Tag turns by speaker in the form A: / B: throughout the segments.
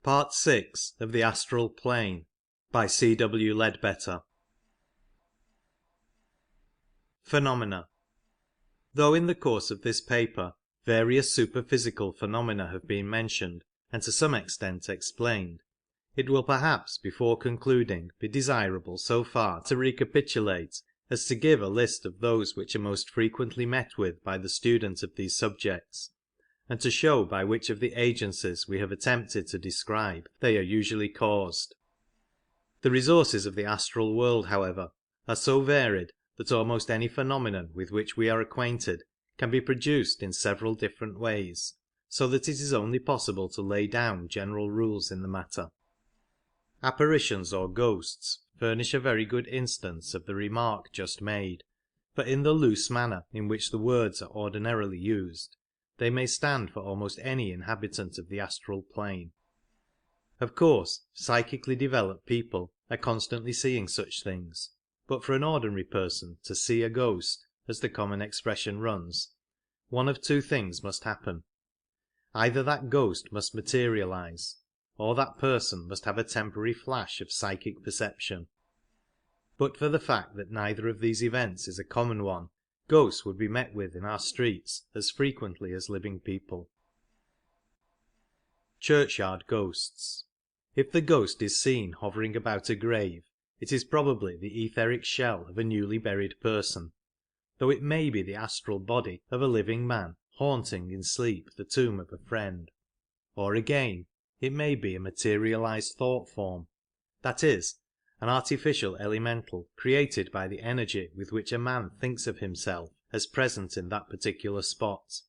A: Part 6 of the Astral Plane by C.W. Leadbeater. Phenomena. Though in the course of this paper various superphysical phenomena have been mentioned and to some extent explained, it will perhaps before concluding be desirable so far to recapitulate as to give a list of those which are most frequently met with by the student of these subjects, and to show by which of the agencies we have attempted to describe they are usually caused. The resources of the astral world, however, are so varied that almost any phenomenon with which we are acquainted can be produced in several different ways, so that it is only possible to lay down general rules in the matter. Apparitions or ghosts furnish a very good instance of the remark just made, for in the loose manner in which the words are ordinarily used, they may stand for almost any inhabitant of the astral plane. Of course, psychically developed people are constantly seeing such things, but for an ordinary person to see a ghost, as the common expression runs, one of two things must happen. Either that ghost must materialize, or that person must have a temporary flash of psychic perception. But for the fact that neither of these events is a common one, ghosts would be met with in our streets as frequently as living people. Churchyard ghosts. If the ghost is seen hovering about a grave, it is probably the etheric shell of a newly buried person, though it may be the astral body of a living man haunting in sleep the tomb of a friend. Or again, it may be a materialized thought form, that is, an artificial elemental created by the energy with which a man thinks of himself as present in that particular spot.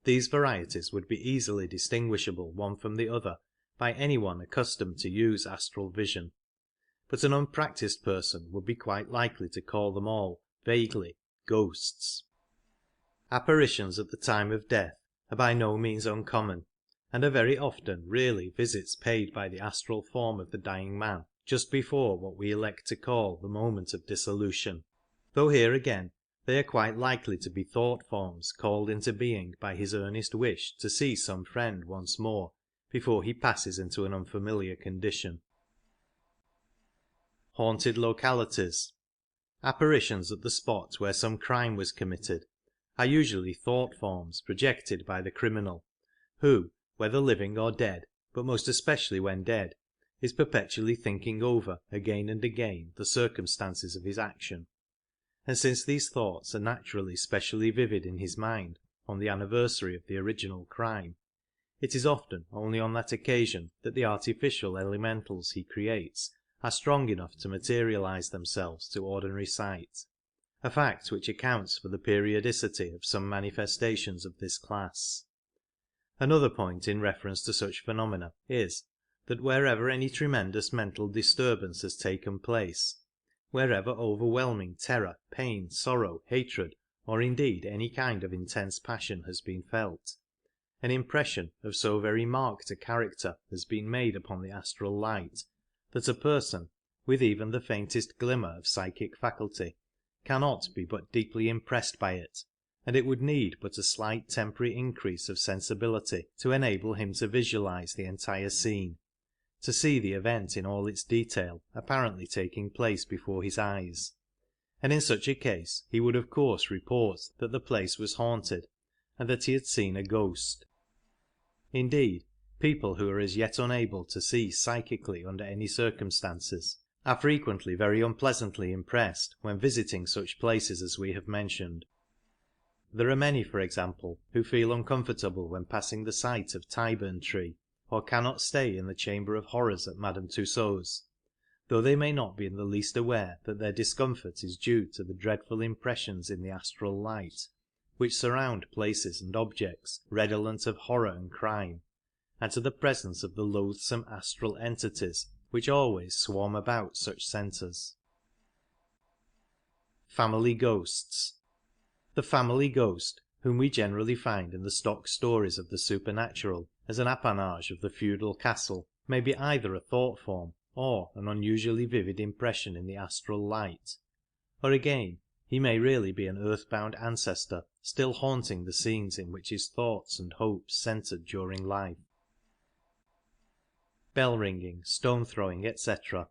A: These varieties would be easily distinguishable one from the other by anyone accustomed to use astral vision, but an unpractised person would be quite likely to call them all, vaguely, ghosts. Apparitions at the time of death are by no means uncommon, and are very often really visits paid by the astral form of the dying man just before what we elect to call the moment of dissolution, though here again they are quite likely to be thought forms called into being by his earnest wish to see some friend once more before he passes into an unfamiliar condition. Haunted localities. Apparitions at the spot where some crime was committed are usually thought forms projected by the criminal, who, whether living or dead, but most especially when dead, is perpetually thinking over again and again the circumstances of his action, and since these thoughts are naturally specially vivid in his mind on the anniversary of the original crime, it is often only on that occasion that the artificial elementals he creates are strong enough to materialize themselves to ordinary sight, a fact which accounts for the periodicity of some manifestations of this class. Another point in reference to such phenomena is, that wherever any tremendous mental disturbance has taken place, wherever overwhelming terror, pain, sorrow, hatred, or indeed any kind of intense passion has been felt, an impression of so very marked a character has been made upon the astral light that a person, with even the faintest glimmer of psychic faculty, cannot be but deeply impressed by it, and it would need but a slight temporary increase of sensibility to enable him to visualize the entire scene, to see the event in all its detail apparently taking place before his eyes, and in such a case he would of course report that the place was haunted, and that he had seen a ghost. Indeed, people who are as yet unable to see psychically under any circumstances are frequently very unpleasantly impressed when visiting such places as we have mentioned. There are many, for example, who feel uncomfortable when passing the site of Tyburn Tree, or cannot stay in the Chamber of Horrors at Madame Tussaud's, though they may not be in the least aware that their discomfort is due to the dreadful impressions in the astral light which surround places and objects redolent of horror and crime, and to the presence of the loathsome astral entities which always swarm about such centres. Family ghosts. The family ghost, whom we generally find in the stock stories of the supernatural as an appanage of the feudal castle, may be either a thought form or an unusually vivid impression in the astral light, or again he may really be an earth-bound ancestor still haunting the scenes in which his thoughts and hopes centred during life. bell ringing, stone throwing, etc.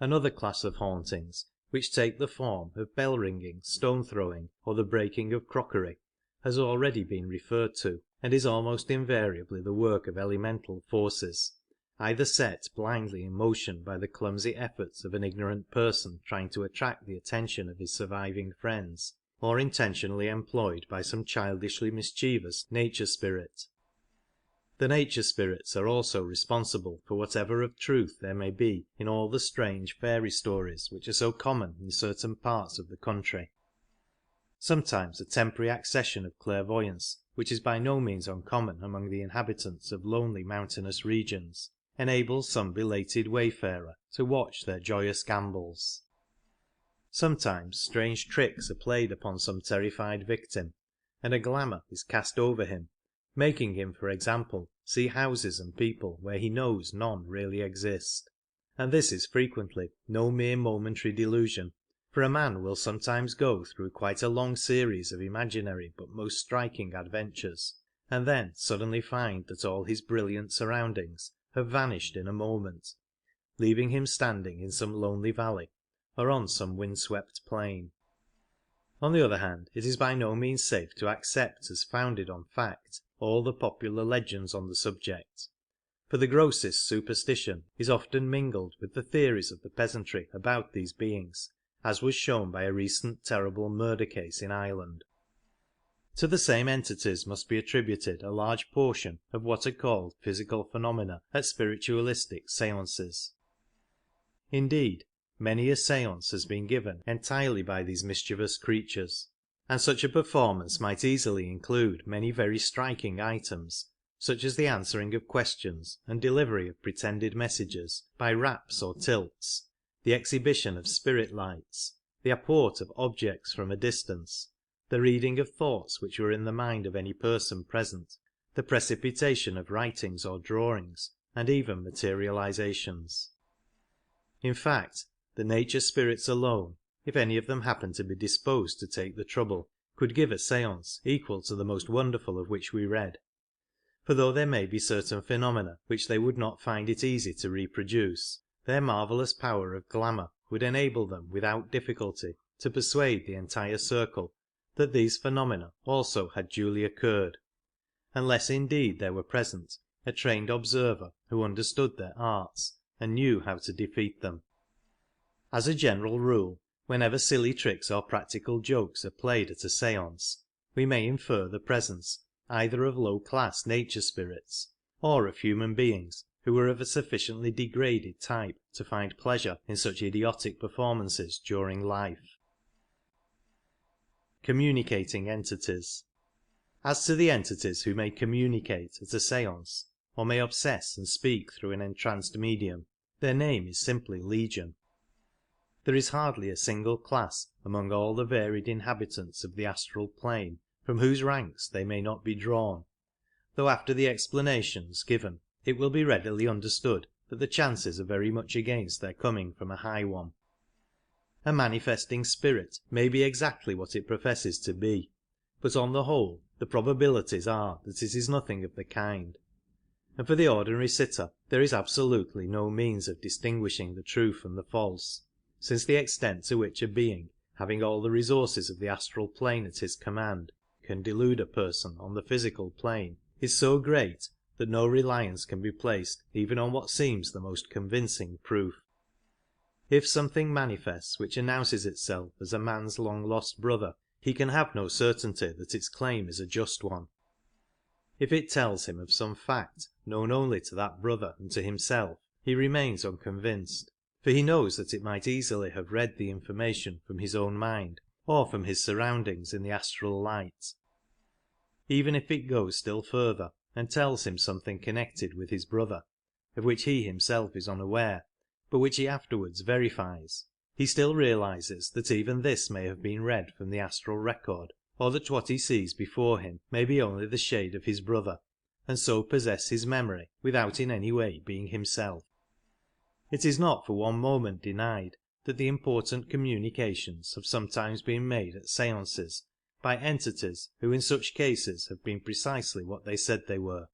A: Another class of hauntings, which take the form of bell ringing, stone throwing, or the breaking of crockery, has already been referred to, and is almost invariably the work of elemental forces, either set blindly in motion by the clumsy efforts of an ignorant person trying to attract the attention of his surviving friends, or intentionally employed by some childishly mischievous nature spirit. The nature spirits are also responsible for whatever of truth there may be in all the strange fairy stories which are so common in certain parts of the country. Sometimes a temporary accession of clairvoyance, which is by no means uncommon among the inhabitants of lonely mountainous regions, enables some belated wayfarer to watch their joyous gambols. Sometimes strange tricks are played upon some terrified victim, and a glamour is cast over him, making him, for example, see houses and people where he knows none really exist. And this is frequently no mere momentary delusion, for a man will sometimes go through quite a long series of imaginary but most striking adventures, and then suddenly find that all his brilliant surroundings have vanished in a moment, leaving him standing in some lonely valley or on some windswept plain. On the other hand, it is by no means safe to accept as founded on fact all the popular legends on the subject, for the grossest superstition is often mingled with the theories of the peasantry about these beings, as was shown by a recent terrible murder case in Ireland. To the same entities must be attributed a large portion of what are called physical phenomena at spiritualistic seances. Indeed, many a seance has been given entirely by these mischievous creatures, and such a performance might easily include many very striking items, such as the answering of questions and delivery of pretended messages by raps or tilts, the exhibition of spirit lights, the apport of objects from a distance, the reading of thoughts which were in the mind of any person present, the precipitation of writings or drawings, and even materializations. In fact, the nature spirits alone, if any of them happen to be disposed to take the trouble, could give a seance equal to the most wonderful of which we read. For though there may be certain phenomena which they would not find it easy to reproduce, their marvellous power of glamour would enable them without difficulty to persuade the entire circle that these phenomena also had duly occurred, unless indeed there were present a trained observer who understood their arts and knew how to defeat them. As a general rule, whenever silly tricks or practical jokes are played at a seance, we may infer the presence either of low-class nature spirits, or of human beings who were of a sufficiently degraded type to find pleasure in such idiotic performances during life. Communicating entities. As to the entities who may communicate at a seance, or may obsess and speak through an entranced medium, their name is simply legion. There is hardly a single class among all the varied inhabitants of the astral plane from whose ranks they may not be drawn, though after the explanations given it will be readily understood that the chances are very much against their coming from a high one. A manifesting spirit may be exactly what it professes to be, but on the whole the probabilities are that it is nothing of the kind, and for the ordinary sitter there is absolutely no means of distinguishing the true from the false, since the extent to which a being having all the resources of the astral plane at his command can delude a person on the physical plane is so great that no reliance can be placed even on what seems the most convincing proof. If something manifests which announces itself as a man's long-lost brother, he can have no certainty that its claim is a just one. If it tells him of some fact known only to that brother and to himself, he remains unconvinced, for he knows that it might easily have read the information from his own mind or from his surroundings in the astral light. Even if it goes still further and tells him something connected with his brother, of which he himself is unaware, but which he afterwards verifies, he still realizes that even this may have been read from the astral record, or that what he sees before him may be only the shade of his brother, and so possess his memory without in any way being himself. It is not for one moment denied that the important communications have sometimes been made at seances by entities who in such cases have been precisely what they said they were.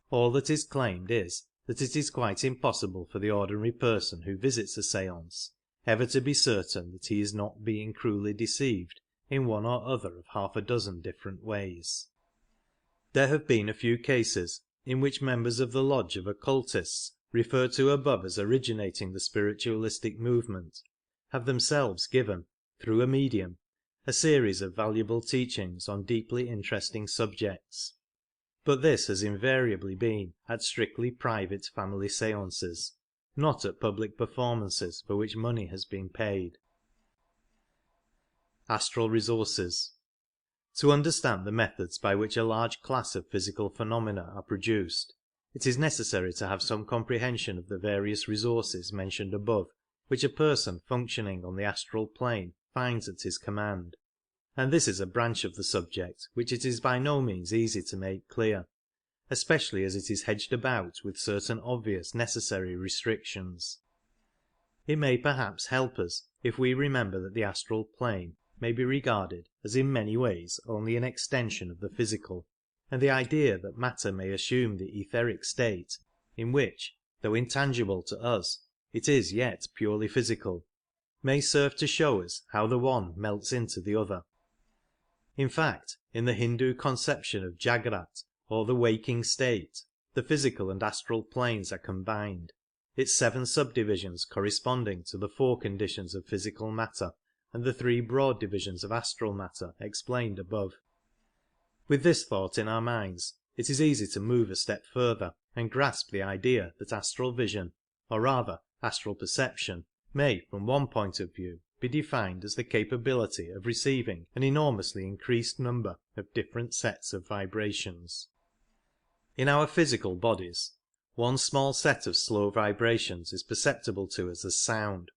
A: All that is claimed is that it is quite impossible for the ordinary person who visits a seance ever to be certain that he is not being cruelly deceived in one or other of half a dozen different ways. There have been a few cases in which members of the lodge of occultists, referred to above as originating the spiritualistic movement, have themselves given, through a medium, a series of valuable teachings on deeply interesting subjects. But this has invariably been at strictly private family seances, not at public performances for which money has been paid. Astral resources. To understand the methods by which a large class of physical phenomena are produced, it is necessary to have some comprehension of the various resources mentioned above which a person functioning on the astral plane finds at his command, and this is a branch of the subject which it is by no means easy to make clear, especially as it is hedged about with certain obvious necessary restrictions. It may perhaps help us if we remember that the astral plane may be regarded as in many ways only an extension of the physical, and the idea that matter may assume the etheric state in which, though intangible to us, it is yet purely physical, may serve to show us how the one melts into the other. In fact, in the Hindu conception of Jagrat, or the waking state, the physical and astral planes are combined, its 7 subdivisions corresponding to the 4 conditions of physical matter and the 3 broad divisions of astral matter explained above. With this thought in our minds, it is easy to move a step further and grasp the idea that astral vision, or rather astral perception, may, from one point of view, be defined as the capability of receiving an enormously increased number of different sets of vibrations. In our physical bodies, one small set of slow vibrations is perceptible to us as sound.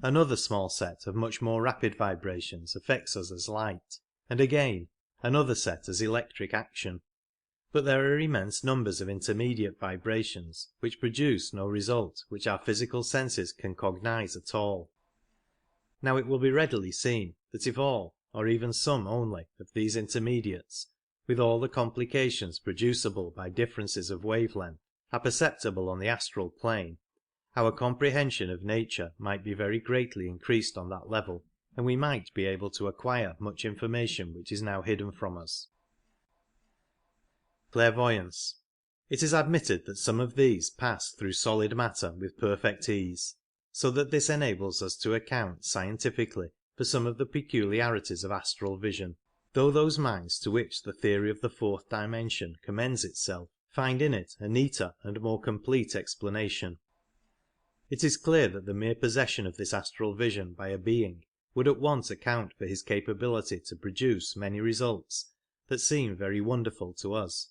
A: Another small set of much more rapid vibrations affects us as light, and again another set as electric action. But there are immense numbers of intermediate vibrations which produce no result which our physical senses can cognize at all. Now it will be readily seen that if all, or even some only, of these intermediates, with all the complications producible by differences of wavelength, are perceptible on the astral plane, our comprehension of nature might be very greatly increased on that level, and we might be able to acquire much information which is now hidden from us. Clairvoyance. It is admitted that some of these pass through solid matter with perfect ease, so that this enables us to account scientifically for some of the peculiarities of astral vision, though those minds to which the theory of the 4th dimension commends itself find in it a neater and more complete explanation. It is clear that the mere possession of this astral vision by a being would at once account for his capability to produce many results that seem very wonderful to us,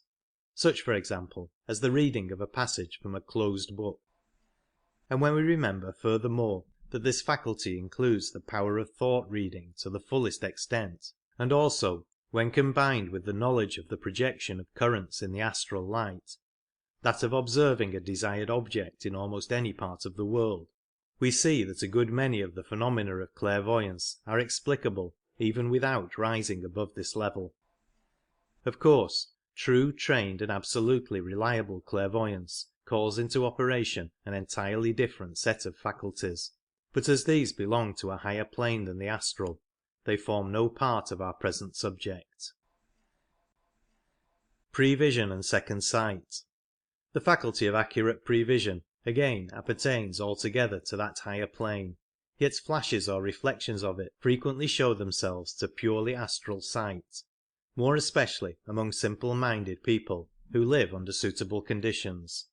A: such for example as the reading of a passage from a closed book. And when we remember furthermore that this faculty includes the power of thought reading to the fullest extent, and also, when combined with the knowledge of the projection of currents in the astral light, that of observing a desired object in almost any part of the world, we see that a good many of the phenomena of clairvoyance are explicable even without rising above this level. Of course, true, trained and absolutely reliable clairvoyance calls into operation an entirely different set of faculties, but as these belong to a higher plane than the astral, they form no part of our present subject. Prevision and second sight. The faculty of accurate prevision again appertains altogether to that higher plane, yet flashes or reflections of it frequently show themselves to purely astral sight, more especially among simple-minded people who live under suitable conditions,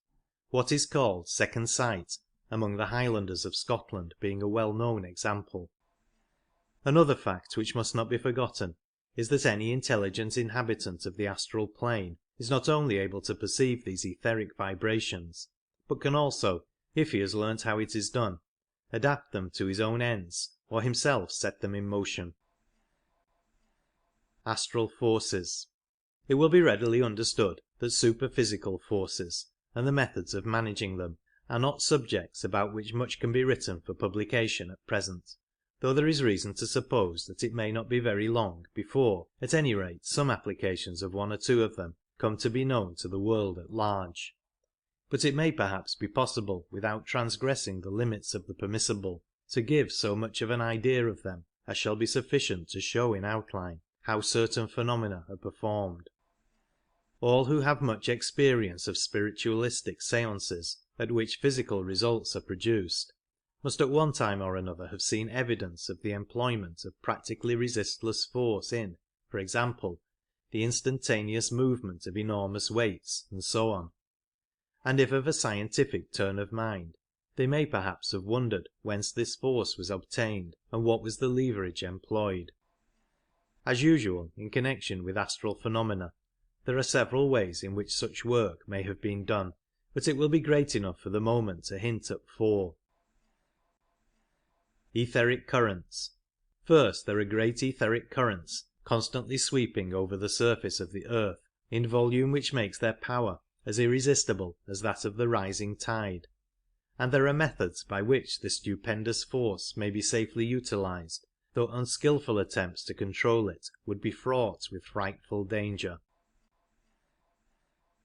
A: what is called second sight among the Highlanders of Scotland being a well-known example. Another fact which must not be forgotten is that any intelligent inhabitant of the astral plane is not only able to perceive these etheric vibrations, but can also, if he has learnt how it is done, adapt them to his own ends or himself set them in motion. Astral forces. It will be readily understood that superphysical forces, and the methods of managing them, are not subjects about which much can be written for publication at present, though there is reason to suppose that it may not be very long before, at any rate, some applications of one or two of them come to be known to the world at large. but it may perhaps be possible, without transgressing the limits of the permissible, to give so much of an idea of them as shall be sufficient to show in outline how certain phenomena are performed. All who have much experience of spiritualistic seances at which physical results are produced must at one time or another have seen evidence of the employment of practically resistless force in, for example, the instantaneous movement of enormous weights, and so on. And if of a scientific turn of mind, they may perhaps have wondered whence this force was obtained and what was the leverage employed. As usual in connection with astral phenomena, there are several ways in which such work may have been done, but it will be great enough for the moment to hint at 4. Etheric currents. First, there are great etheric currents constantly sweeping over the surface of the earth in volume which makes their power as irresistible as that of the rising tide, and there are methods by which this stupendous force may be safely utilized, though unskilful attempts to control it would be fraught with frightful danger.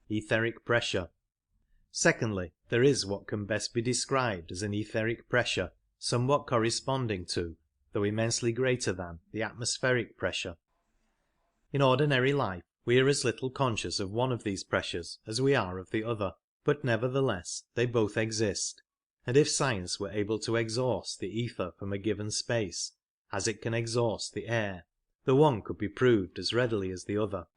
A: Etheric pressure. Secondly, there is what can best be described as an etheric pressure somewhat corresponding to, though immensely greater than, the atmospheric pressure. In ordinary life we are as little conscious of one of these pressures as we are of the other, but nevertheless they both exist, and if science were able to exhaust the ether from a given space, as it can exhaust the air, the one could be proved as readily as the other.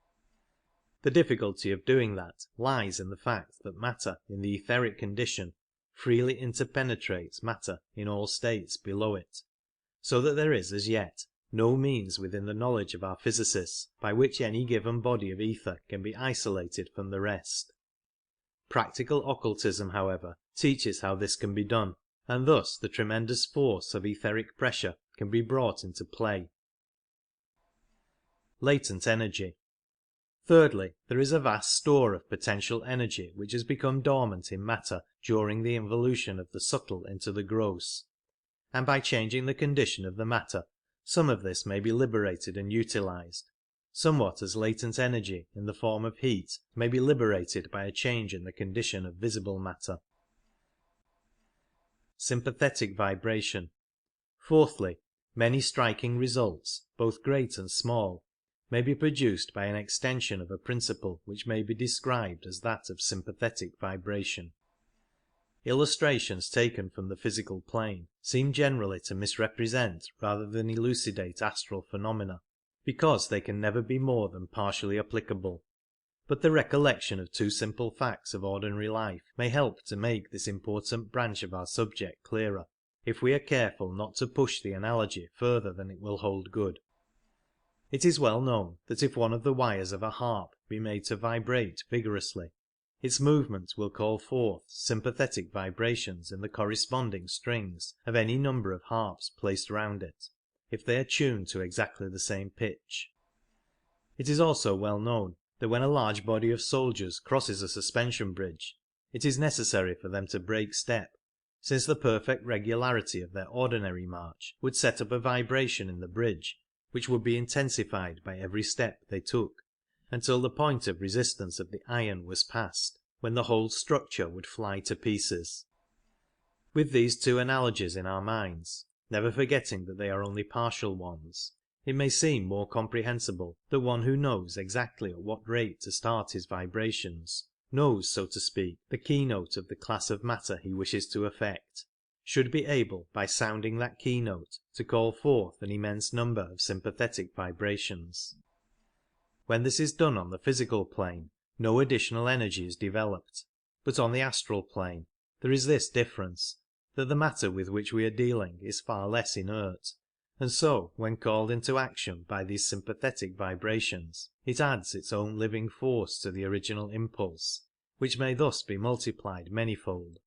A: The difficulty of doing that lies in the fact that matter in the etheric condition freely interpenetrates matter in all states below it, so that there is as yet no means within the knowledge of our physicists by which any given body of ether can be isolated from the rest. Practical occultism, however, teaches how this can be done, and thus the tremendous force of etheric pressure can be brought into play. Latent energy. Thirdly, there is a vast store of potential energy which has become dormant in matter during the involution of the subtle into the gross, and by changing the condition of the matter some of this may be liberated and utilized, somewhat as latent energy in the form of heat may be liberated by a change in the condition of visible matter. Sympathetic vibration. Fourthly, many striking results, both great and small, may be produced by an extension of a principle which may be described as that of sympathetic vibration. Illustrations taken from the physical plane seem generally to misrepresent rather than elucidate astral phenomena, because they can never be more than partially applicable. But the recollection of two simple facts of ordinary life may help to make this important branch of our subject clearer, if we are careful not to push the analogy further than it will hold good. It is well known that if one of the wires of a harp be made to vibrate vigorously, its movement will call forth sympathetic vibrations in the corresponding strings of any number of harps placed round it, if they are tuned to exactly the same pitch. It is also well known that when a large body of soldiers crosses a suspension bridge, it is necessary for them to break step, since the perfect regularity of their ordinary march would set up a vibration in the bridge which would be intensified by every step they took, until the point of resistance of the iron was passed, when the whole structure would fly to pieces. With these two analogies in our minds, never forgetting that they are only partial ones, it may seem more comprehensible that one who knows exactly at what rate to start his vibrations, knows, so to speak, the keynote of the class of matter he wishes to affect, should be able, by sounding that keynote, to call forth an immense number of sympathetic vibrations. When this is done on the physical plane, no additional energy is developed, but on the astral plane there is this difference, that the matter with which we are dealing is far less inert, and so, when called into action by these sympathetic vibrations, it adds its own living force to the original impulse, which may thus be multiplied manyfold.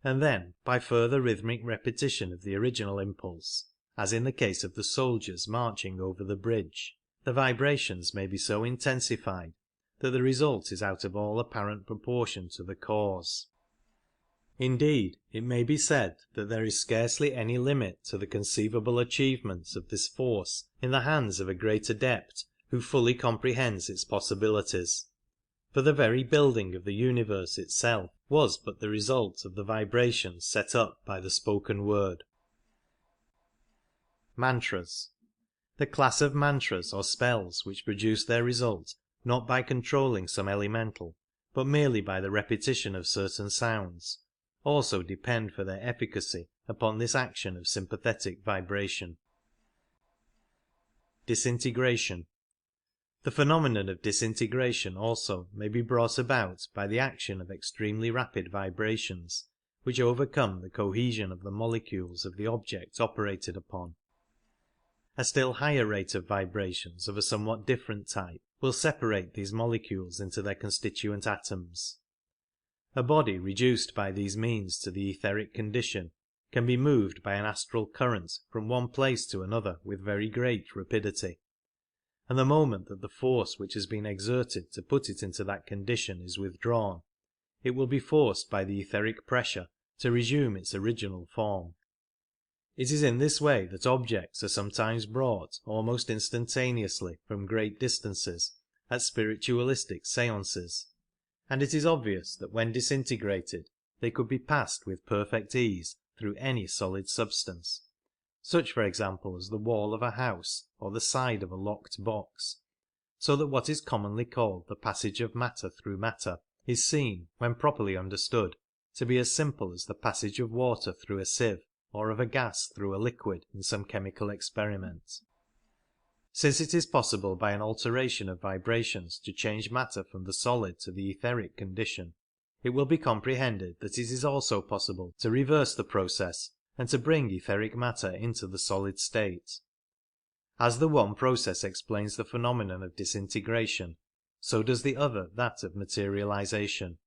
A: And then, by further rhythmic repetition of the original impulse, as in the case of the soldiers marching over the bridge, the vibrations may be so intensified that the result is out of all apparent proportion to the cause. Indeed, it may be said that there is scarcely any limit to the conceivable achievements of this force in the hands of a great adept who fully comprehends its possibilities. For the very building of the universe itself was but the result of the vibrations set up by the spoken word. Mantras. The class of mantras or spells which produce their result not by controlling some elemental, but merely by the repetition of certain sounds, also depend for their efficacy upon this action of sympathetic vibration. Disintegration. The phenomenon of disintegration also may be brought about by the action of extremely rapid vibrations, which overcome the cohesion of the molecules of the object operated upon. A still higher rate of vibrations of a somewhat different type will separate these molecules into their constituent atoms. A body reduced by these means to the etheric condition can be moved by an astral current from one place to another with very great rapidity, and the moment that the force which has been exerted to put it into that condition is withdrawn, it will be forced by the etheric pressure to resume its original form. It is in this way that objects are sometimes brought almost instantaneously from great distances at spiritualistic seances, and it is obvious that when disintegrated they could be passed with perfect ease through any solid substance, such for example as the wall of a house or the side of a locked box, so that what is commonly called the passage of matter through matter is seen, when properly understood, to be as simple as the passage of water through a sieve, or of a gas through a liquid in some chemical experiment. Since it is possible by an alteration of vibrations to change matter from the solid to the etheric condition, it will be comprehended that it is also possible to reverse the process and to bring etheric matter into the solid state. As the one process explains the phenomenon of disintegration, so does the other that of materialization,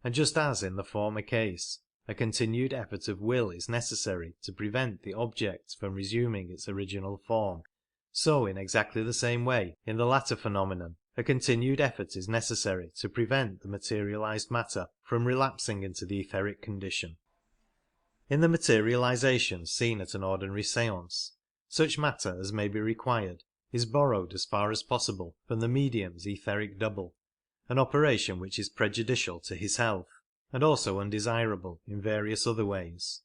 A: and just as in the former case a continued effort of will is necessary to prevent the object from resuming its original form, so in exactly the same way in the latter phenomenon a continued effort is necessary to prevent the materialized matter from relapsing into the etheric condition. In the materialization seen at an ordinary seance, such matter as may be required is borrowed as far as possible from the medium's etheric double, an operation which is prejudicial to his health, and also undesirable in various other ways,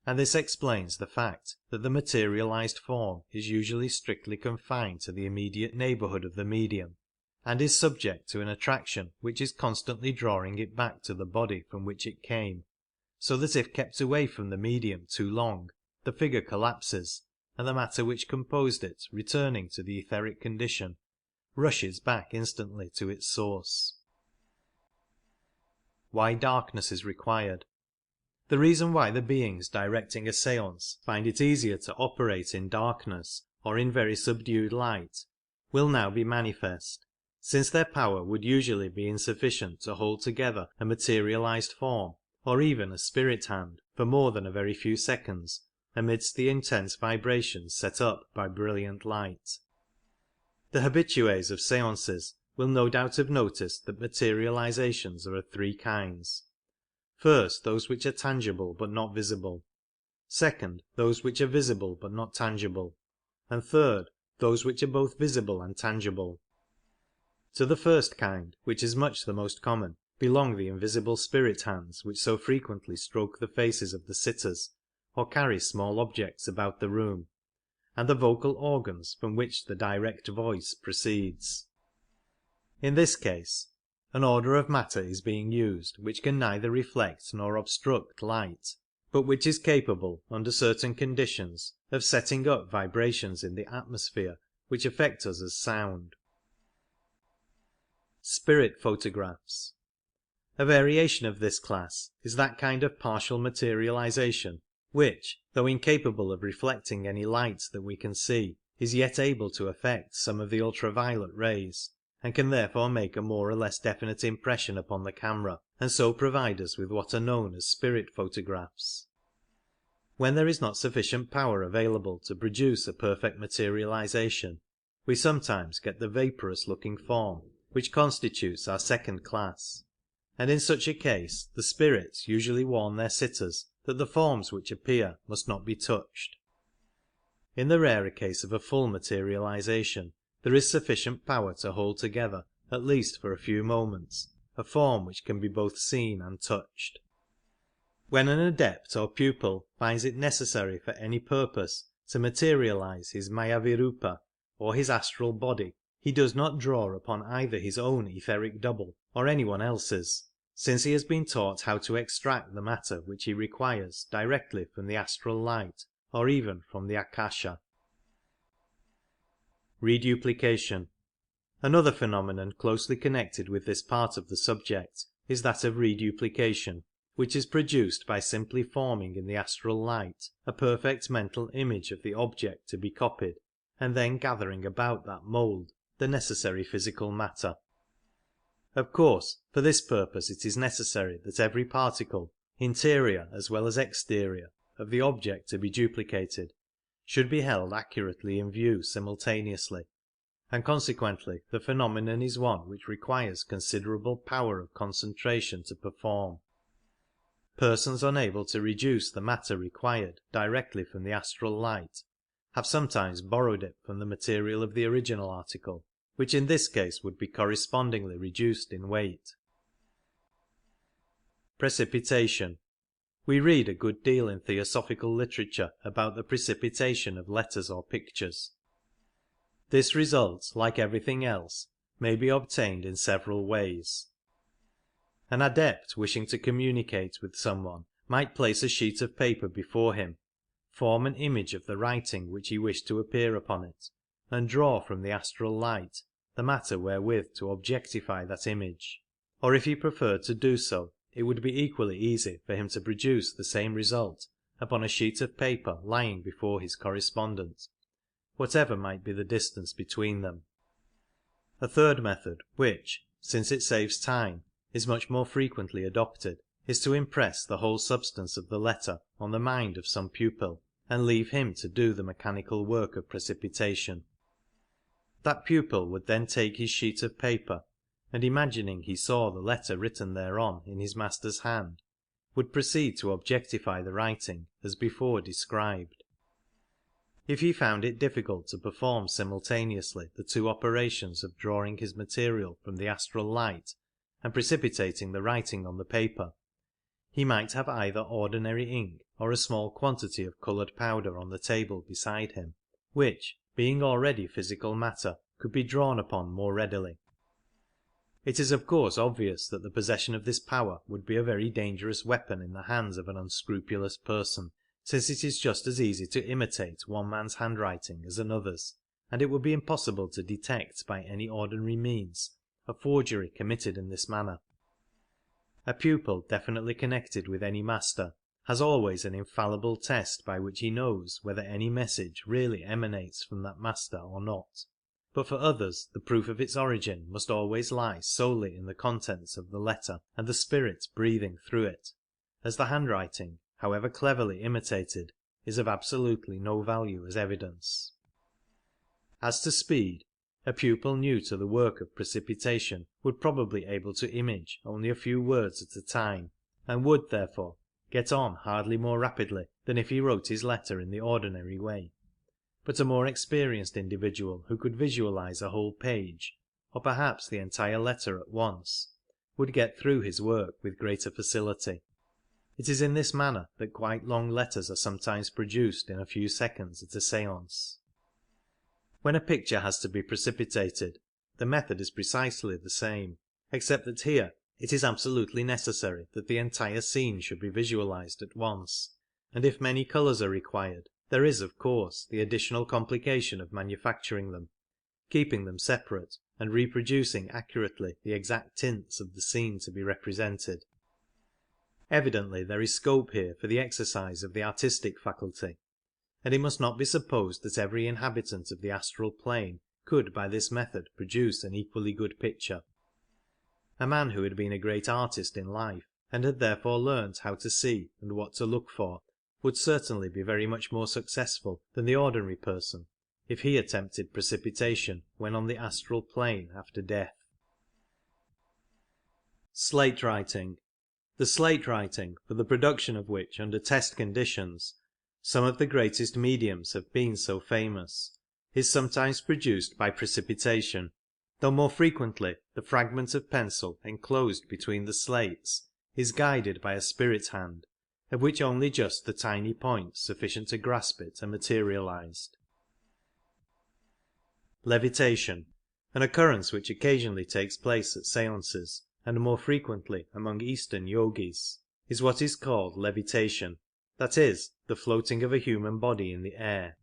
A: and this explains the fact that the materialized form is usually strictly confined to the immediate neighbourhood of the medium, and is subject to an attraction which is constantly drawing it back to the body from which it came, so that if kept away from the medium too long, the figure collapses, and the matter which composed it, returning to the etheric condition, rushes back instantly to its source. Why darkness is required. The reason why the beings directing a seance find it easier to operate in darkness or in very subdued light will now be manifest, since their power would usually be insufficient to hold together a materialized form, or even a spirit hand, for more than a very few seconds amidst the intense vibrations set up by brilliant light. The habitués of seances will no doubt have noticed that materializations are of three kinds. First, those which are tangible but not visible. Second, those which are visible but not tangible. And third, those which are both visible and tangible. To the first kind, which is much the most common, belong the invisible spirit hands which so frequently stroke the faces of the sitters, or carry small objects about the room, and the vocal organs from which the direct voice proceeds. In this case, an order of matter is being used which can neither reflect nor obstruct light, but which is capable, under certain conditions, of setting up vibrations in the atmosphere which affect us as sound. Spirit photographs. A variation of this class is that kind of partial materialization which, though incapable of reflecting any light that we can see, is yet able to affect some of the ultraviolet rays, and can therefore make a more or less definite impression upon the camera, and so provide us with what are known as spirit photographs. When there is not sufficient power available to produce a perfect materialization, we sometimes get the vaporous looking form which constitutes our second class, and in such a case the spirits usually warn their sitters that the forms which appear must not be touched. In the rarer case of a full materialization, there is sufficient power to hold together, at least for a few moments, a form which can be both seen and touched. When an adept or pupil finds it necessary for any purpose to materialize his Mayavirupa or his astral body, he does not draw upon either his own etheric double or anyone else's, since he has been taught how to extract the matter which he requires directly from the astral light or even from the Akasha. Reduplication. Another phenomenon closely connected with this part of the subject is that of reduplication, which is produced by simply forming in the astral light a perfect mental image of the object to be copied, and then gathering about that mould the necessary physical matter. Of course, for this purpose it is necessary that every particle, interior as well as exterior, of the object to be duplicated should be held accurately in view simultaneously, and consequently the phenomenon is one which requires considerable power of concentration to perform. Persons unable to reduce the matter required directly from the astral light have sometimes borrowed it from the material of the original article, which in this case would be correspondingly reduced in weight. Precipitation. We read a good deal in Theosophical literature about the precipitation of letters or pictures. This result, like everything else, may be obtained in several ways. An adept wishing to communicate with someone might place a sheet of paper before him, form an image of the writing which he wished to appear upon it, and draw from the astral light the matter wherewith to objectify that image. Or if he preferred to do so, it would be equally easy for him to produce the same result upon a sheet of paper lying before his correspondent, whatever might be the distance between them. A third method, which, since it saves time, is much more frequently adopted, is to impress the whole substance of the letter on the mind of some pupil, and leave him to do the mechanical work of precipitation. That pupil would then take his sheet of paper, and imagining he saw the letter written thereon in his master's hand, would proceed to objectify the writing as before described. If he found it difficult to perform simultaneously the two operations of drawing his material from the astral light and precipitating the writing on the paper, he might have either ordinary ink or a small quantity of coloured powder on the table beside him, which, being already physical matter, could be drawn upon more readily. It is of course obvious that the possession of this power would be a very dangerous weapon in the hands of an unscrupulous person, since it is just as easy to imitate one man's handwriting as another's, and it would be impossible to detect by any ordinary means a forgery committed in this manner. A pupil definitely connected with any master has always an infallible test by which he knows whether any message really emanates from that master or not, but for others the proof of its origin must always lie solely in the contents of the letter and the spirit breathing through it, as the handwriting, however cleverly imitated, is of absolutely no value as evidence. As to speed, a pupil new to the work of precipitation would probably be able to image only a few words at a time, and would, therefore, get on hardly more rapidly than if he wrote his letter in the ordinary way, but a more experienced individual who could visualize a whole page, or perhaps the entire letter at once, would get through his work with greater facility. It is in this manner that quite long letters are sometimes produced in a few seconds at a seance. When a picture has to be precipitated, the method is precisely the same, except that here it is absolutely necessary that the entire scene should be visualized at once, and if many colours are required, there is, of course, the additional complication of manufacturing them, keeping them separate, and reproducing accurately the exact tints of the scene to be represented. Evidently there is scope here for the exercise of the artistic faculty, and it must not be supposed that every inhabitant of the astral plane could by this method produce an equally good picture. A man who had been a great artist in life, and had therefore learnt how to see and what to look for, would certainly be very much more successful than the ordinary person if he attempted precipitation when on the astral plane after death. Slate writing. The slate writing, for the production of which under test conditions some of the greatest mediums have been so famous, is sometimes produced by precipitation. though more frequently the fragment of pencil enclosed between the slates is guided by a spirit hand, of which only just the tiny points sufficient to grasp it are materialized. Levitation, an occurrence which occasionally takes place at seances, and more frequently among Eastern yogis, is what is called levitation, that is, the floating of a human body in the air.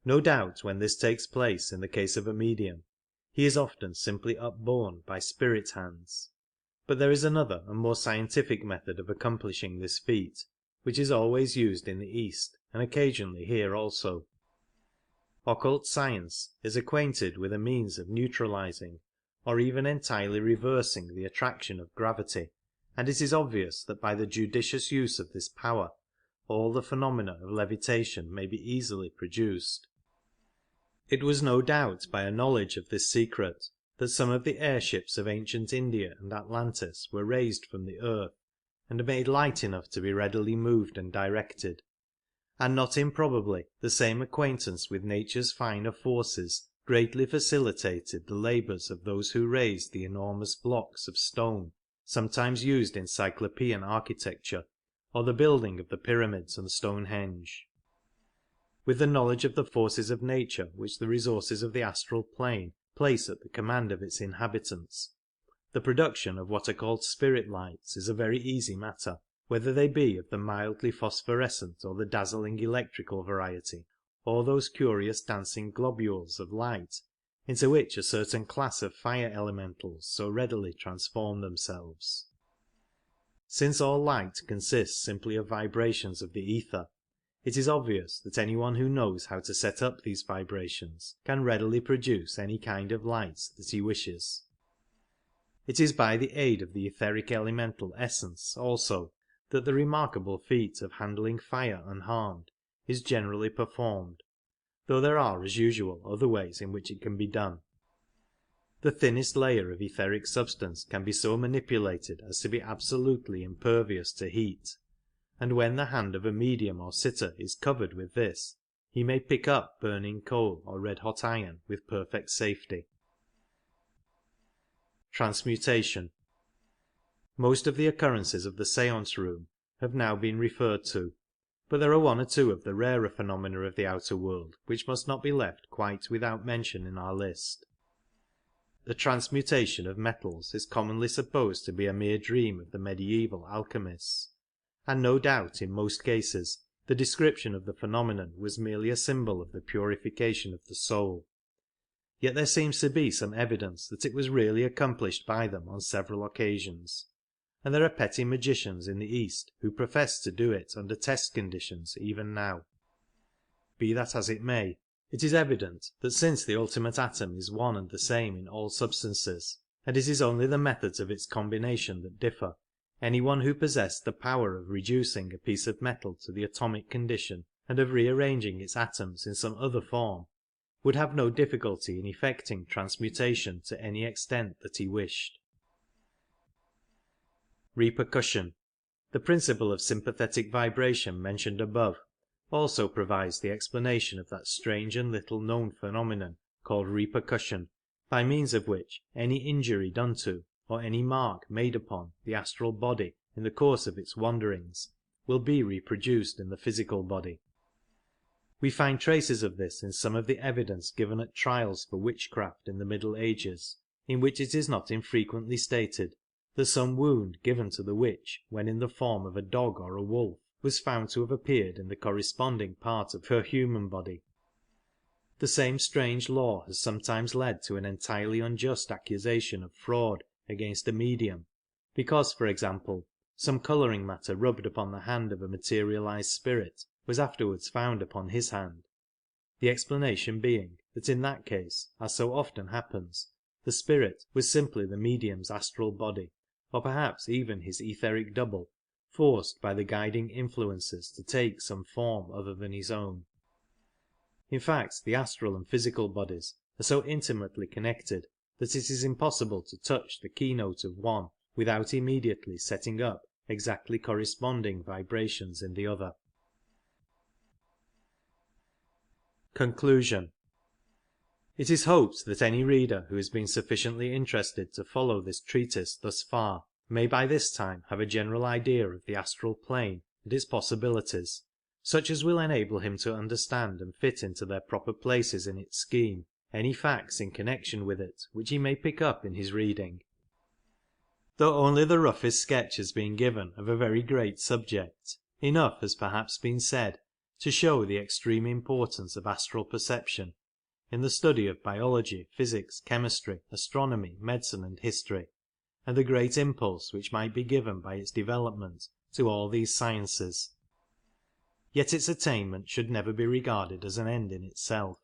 A: No doubt when this takes place in the case of a medium, he is often simply upborne by spirit hands, but there is another and more scientific method of accomplishing this feat, which is always used in the East and occasionally here also. Occult science is acquainted with a means of neutralizing or even entirely reversing the attraction of gravity, and it is obvious that by the judicious use of this power all the phenomena of levitation may be easily produced. It was no doubt by a knowledge of this secret that some of the airships of ancient India and Atlantis were raised from the earth and made light enough to be readily moved and directed, and not improbably the same acquaintance with nature's finer forces greatly facilitated the labours of those who raised the enormous blocks of stone sometimes used in Cyclopean architecture, or the building of the pyramids and Stonehenge. With the knowledge of the forces of nature which the resources of the astral plane place at the command of its inhabitants, the production of what are called spirit lights is a very easy matter, whether they be of the mildly phosphorescent or the dazzling electrical variety, or those curious dancing globules of light into which a certain class of fire elementals so readily transform themselves. Since all light consists simply of vibrations of the ether, it is obvious that anyone who knows how to set up these vibrations can readily produce any kind of light that he wishes. It is by the aid of the etheric elemental essence also that the remarkable feat of handling fire unharmed is generally performed, though there are, as usual, other ways in which it can be done. The thinnest layer of etheric substance can be so manipulated as to be absolutely impervious to heat, and when the hand of a medium or sitter is covered with this, he may pick up burning coal or red-hot iron with perfect safety. Transmutation. Most of the occurrences of the seance room have now been referred to, but there are one or two of the rarer phenomena of the outer world which must not be left quite without mention in our list. The transmutation of metals is commonly supposed to be a mere dream of the medieval alchemists, and no doubt in most cases the description of the phenomenon was merely a symbol of the purification of the soul. Yet there seems to be some evidence that it was really accomplished by them on several occasions, and there are petty magicians in the East who profess to do it under test conditions even now. Be that as it may, it is evident that since the ultimate atom is one and the same in all substances, and it is only the methods of its combination that differ, anyone who possessed the power of reducing a piece of metal to the atomic condition and of rearranging its atoms in some other form would have no difficulty in effecting transmutation to any extent that he wished. Repercussion. The principle of sympathetic vibration mentioned above also provides the explanation of that strange and little known phenomenon called repercussion, by means of which any injury done to, or any mark made upon, the astral body in the course of its wanderings will be reproduced in the physical body. We find traces of this in some of the evidence given at trials for witchcraft in the Middle Ages, in which it is not infrequently stated that some wound given to the witch when in the form of a dog or a wolf was found to have appeared in the corresponding part of her human body. The same strange law has sometimes led to an entirely unjust accusation of fraud against a medium, because, for example, some colouring matter rubbed upon the hand of a materialized spirit was afterwards found upon his hand, the explanation being that in that case, as so often happens, the spirit was simply the medium's astral body, or perhaps even his etheric double, forced by the guiding influences to take some form other than his own. In fact, the astral and physical bodies are so intimately connected that it is impossible to touch the keynote of one without immediately setting up exactly corresponding vibrations in the other. Conclusion. It is hoped that any reader who has been sufficiently interested to follow this treatise thus far may by this time have a general idea of the astral plane and its possibilities, such as will enable him to understand and fit into their proper places in its scheme any facts in connection with it which he may pick up in his reading. Though only the roughest sketch has been given of a very great subject, enough has perhaps been said to show the extreme importance of astral perception in the study of biology, physics, chemistry, astronomy, medicine, and history, and the great impulse which might be given by its development to all these sciences. Yet its attainment should never be regarded as an end in itself,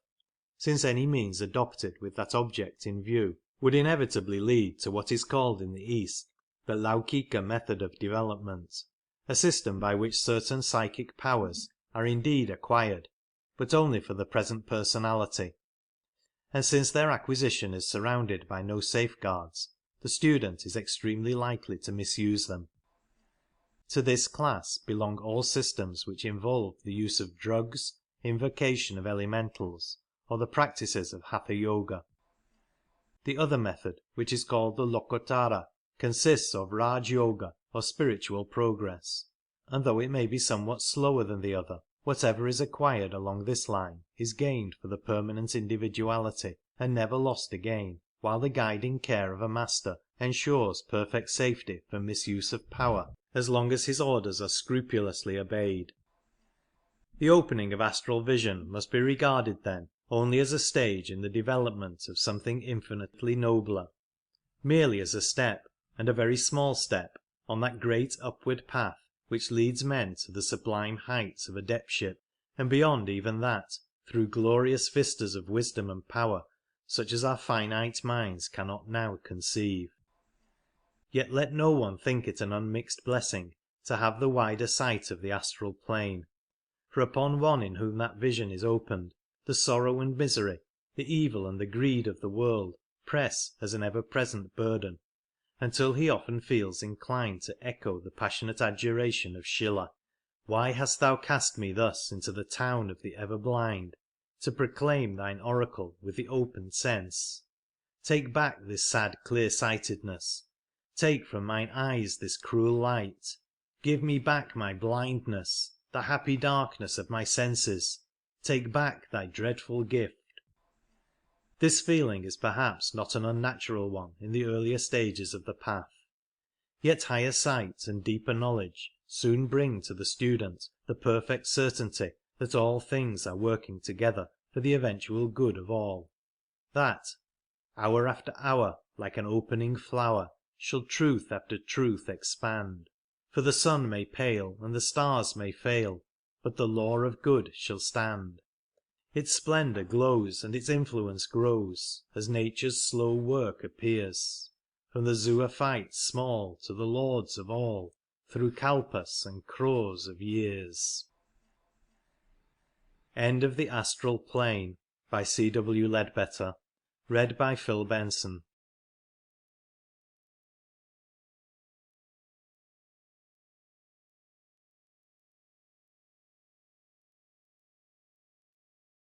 A: since any means adopted with that object in view would inevitably lead to what is called in the East the Laukika method of development, a system by which certain psychic powers are indeed acquired, but only for the present personality, and since their acquisition is surrounded by no safeguards, the student is extremely likely to misuse them. To this class belong all systems which involve the use of drugs, invocation of elementals, or the practices of Hatha Yoga. The other method, which is called the Lokottara, consists of Raj Yoga, or spiritual progress, and though it may be somewhat slower than the other, whatever is acquired along this line is gained for the permanent individuality, and never lost again, while the guiding care of a master ensures perfect safety from misuse of power as long as his orders are scrupulously obeyed. The opening of astral vision must be regarded, then, only as a stage in the development of something infinitely nobler, merely as a step, and a very small step, on that great upward path which leads men to the sublime heights of adeptship, and beyond even that, through glorious vistas of wisdom and power such as our finite minds cannot now conceive. Yet let no one think it an unmixed blessing to have the wider sight of the astral plane, for upon one in whom that vision is opened, the sorrow and misery, the evil and the greed of the world press as an ever-present burden, until he often feels inclined to echo the passionate adjuration of Schiller: "Why hast thou cast me thus into the town of the ever-blind, to proclaim thine oracle with the opened sense? Take back this sad clear-sightedness, take from mine eyes this cruel light, give me back my blindness, the happy darkness of my senses, take back thy dreadful gift." This feeling is perhaps not an unnatural one in the earlier stages of the path, yet higher sight and deeper knowledge soon bring to the student the perfect certainty that all things are working together for the eventual good of all, that, hour after hour, like an opening flower, shall truth after truth expand, for the sun may pale and the stars may fail, but the law of good shall stand. Its splendour glows and its influence grows, as nature's slow work appears, from the zoophytes small to the lords of all, through kalpas and crores of years. End of The Astral Plane by C. W. Leadbeater. Read by Phil Benson.